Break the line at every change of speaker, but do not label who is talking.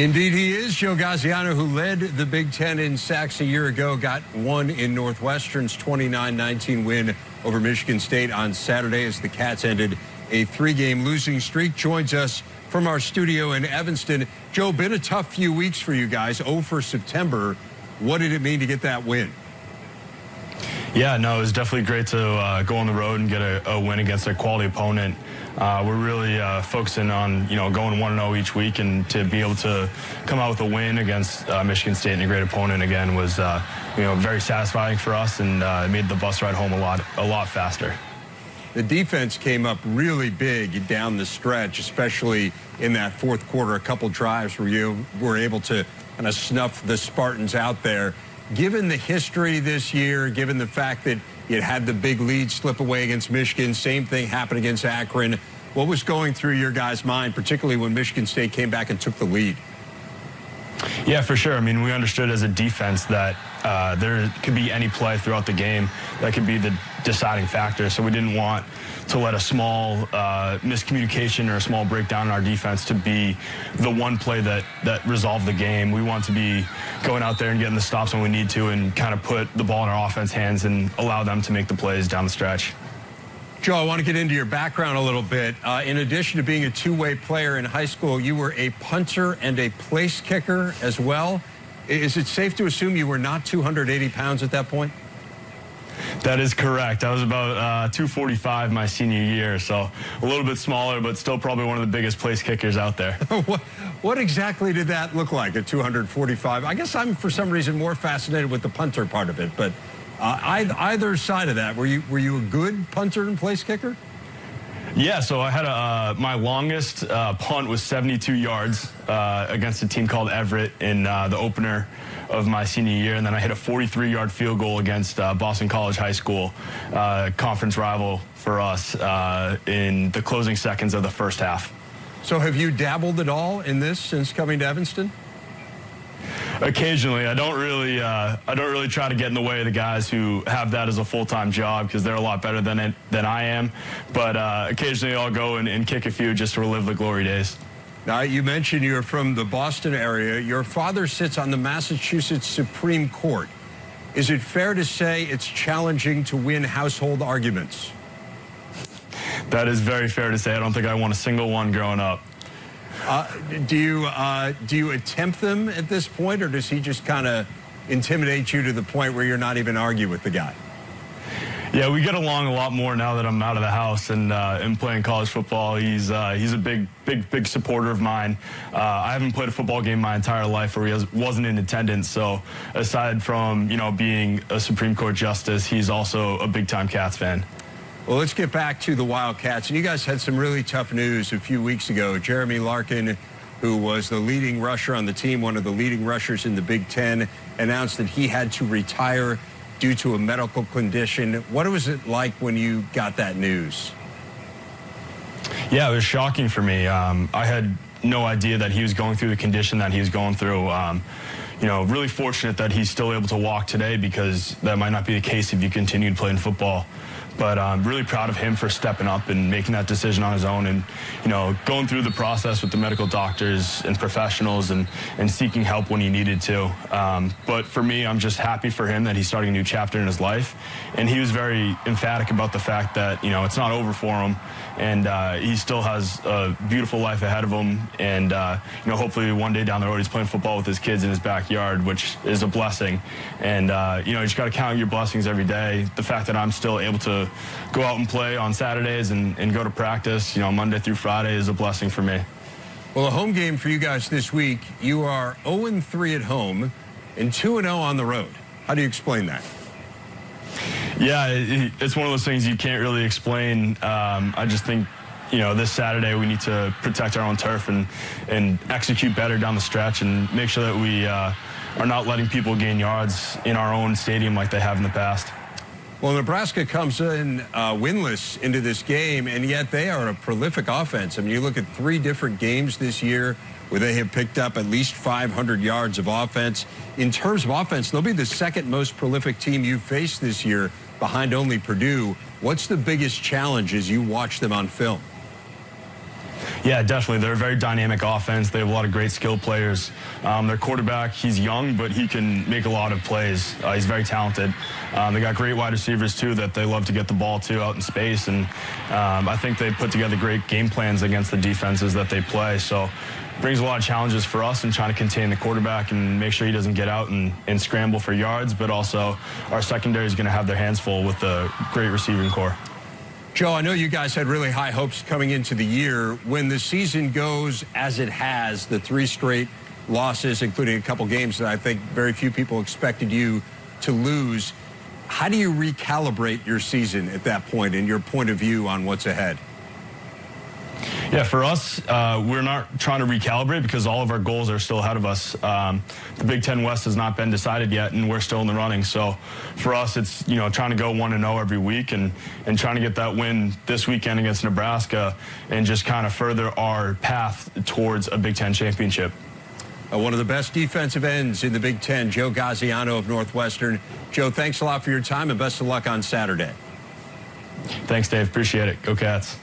Indeed he is. Joe Gaziano, who led the Big Ten in sacks a year ago, got one in Northwestern's 29-19 win over Michigan State on Saturday as the Cats ended a three-game losing streak. Joins us from our studio in Evanston. Joe, been a tough few weeks for you guys. 0 for September. What did it mean to get that win?
Yeah, no, it was definitely great to go on the road and get a win against a quality opponent. We're really focusing on, going 1-0 each week, and to be able to come out with a win against Michigan State and a great opponent again was, very satisfying for us, and it made the bus ride home a lot faster.
The defense came up really big down the stretch, especially in that fourth quarter. A couple drives where you were able to kind of snuff the Spartans out there. Given the history this year, given the fact that you had the big lead slip away against Michigan, same thing happened against Akron, what was going through your guys' mind, particularly when Michigan State came back and took the lead?
Yeah, for sure. I mean, we understood as a defense that there could be any play throughout the game that could be the deciding factor. So we didn't want to let a small miscommunication or a small breakdown in our defense to be the one play that resolved the game. We want to be going out there and getting the stops when we need to, and kind of put the ball in our offense hands and allow them to make the plays down the stretch.
Joe, I want to get into your background a little bit. In addition to being a two-way player in high school, you were a punter and a place kicker as well. Is it safe to assume you were not 280 pounds at that point?
That is correct. I was about 245 my senior year, so a little bit smaller, but still probably one of the biggest place kickers out there.
What exactly did that look like at 245? I guess I'm, for some reason, more fascinated with the punter part of it, but either side of that, were you a good punter and place kicker?
Yeah, so I had my longest punt was 72 yards against a team called Everett in the opener of my senior year, and then I hit a 43-yard field goal against Boston College High School, conference rival for us, in the closing seconds of the first half.
So have you dabbled at all in this since coming to Evanston?
Occasionally. I don't really try to get in the way of the guys who have that as a full-time job, because they're a lot better than I am. But occasionally I'll go and kick a few just to relive the glory days.
Now, you mentioned you're from the Boston area. Your father sits on the Massachusetts Supreme Court. Is it fair to say it's challenging to win household arguments?
That is very fair to say. I don't think I won a single one growing up.
Do you attempt them at this point, or does he just kind of intimidate you to the point where you're not even arguing with the guy?
Yeah, we get along a lot more now that I'm out of the house and playing college football. He's a big supporter of mine. I haven't played a football game my entire life where he wasn't in attendance. So aside from being a Supreme Court justice, he's also a big-time Cats fan.
Well, let's get back to the Wildcats. And you guys had some really tough news a few weeks ago. Jeremy Larkin, who was the leading rusher on the team, one of the leading rushers in the Big Ten, announced that he had to retire due to a medical condition. What was it like when you got that news?
Yeah, it was shocking for me. I had no idea that he was going through the condition that he was going through. Really fortunate that he's still able to walk today, because that might not be the case if you continued playing football. But I'm really proud of him for stepping up and making that decision on his own, and going through the process with the medical doctors and professionals and seeking help when he needed to. But for me, I'm just happy for him that he's starting a new chapter in his life, and he was very emphatic about the fact that it's not over for him, and he still has a beautiful life ahead of him, and hopefully one day down the road he's playing football with his kids in his backyard, which is a blessing. And you just got to count your blessings every day. The fact that I'm still able to go out and play on Saturdays and go to practice, Monday through Friday, is a blessing for me.
Well, a home game for you guys this week. You are 0-3 at home and 2-0 on the road. How do you explain that?
Yeah, it's one of those things you can't really explain. I just think, this Saturday we need to protect our own turf and execute better down the stretch, and make sure that we are not letting people gain yards in our own stadium like they have in the past.
Well, Nebraska comes in winless into this game, and yet they are a prolific offense. I mean, you look at 3 different games this year where they have picked up at least 500 yards of offense. In terms of offense, they'll be the second most prolific team you've faced this year, behind only Purdue. What's the biggest challenge as you watch them on film?
Yeah, definitely. They're a very dynamic offense. They have a lot of great skill players. Their quarterback, he's young, but he can make a lot of plays. He's very talented. They got great wide receivers, too, that they love to get the ball to out in space. And I think they put together great game plans against the defenses that they play. So it brings a lot of challenges for us in trying to contain the quarterback and make sure he doesn't get out and scramble for yards. But also our secondary is going to have their hands full with a great receiving core.
Joe, I know you guys had really high hopes coming into the year. When the season goes as it has, the 3 straight losses, including a couple games that I think very few people expected you to lose, how do you recalibrate your season at that point and your point of view on what's ahead?
Yeah, for us, we're not trying to recalibrate because all of our goals are still ahead of us. The Big Ten West has not been decided yet, and we're still in the running. So for us, it's trying to go 1-0 every week and trying to get that win this weekend against Nebraska and just kind of further our path towards a Big Ten championship.
One of the best defensive ends in the Big Ten, Joe Gaziano of Northwestern. Joe, thanks a lot for your time and best of luck on Saturday.
Thanks, Dave. Appreciate it. Go Cats.